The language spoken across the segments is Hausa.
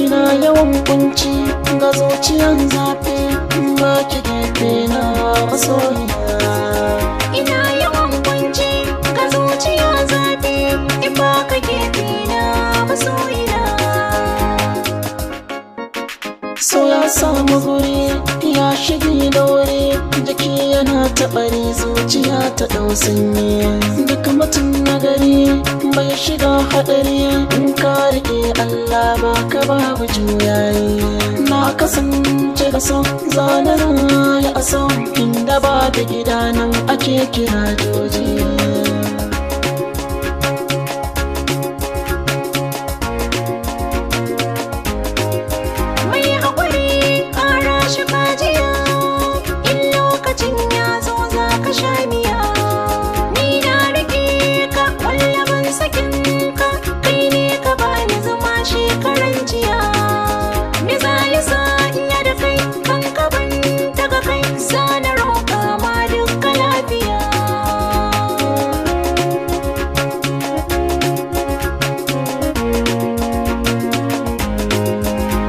ina yawan kunci ga zuciyan zafi ba ki gefe na masoyiya. Ina yawan kunci ga zuciya zafi in ba ka gefe na masoyiya. So ya samu guri ya shige da wuri, jiki yana taɓari zuciya ta ɗau sanyi. Duk mutum na gari bai shiga haɗari, in ka riƙe Allah ba ka babu juyayi. Na kasance da son zanen ya a son inda ba da gida nan ake kira joji.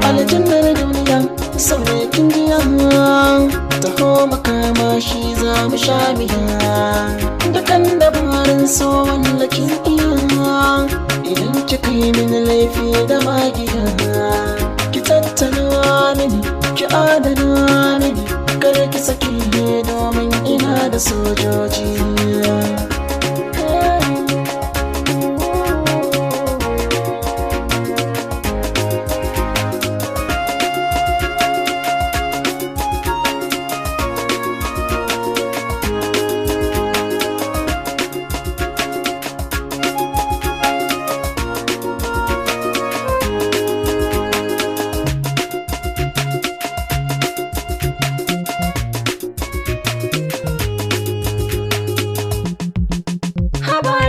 Aljannar duniya sau ne kin jiya, taho makama shi za mu sha miya. Dukan dabarun so wallakin iya, idan kika yi min laifi da magiya. Ki tattala mini, ki adana mini, kar ki saki domin ina da sojoji.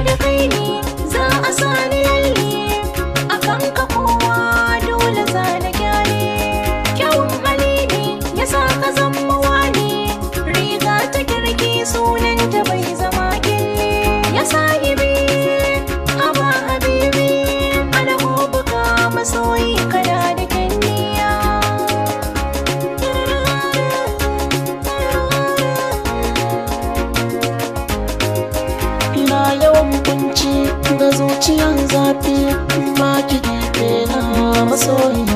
Da kai ne za a sani lalle, a kanka kowa dole za na gyare. Kyawun hali ne ya sa ka zama wane, riga ta kirki sunanta bai zama kille. Ya sahibi haba habibi, ana hobuka masoyi kana da kyanniya. Ina yawan kunci ga zuciyan zafi ba ki gefe na masoyi.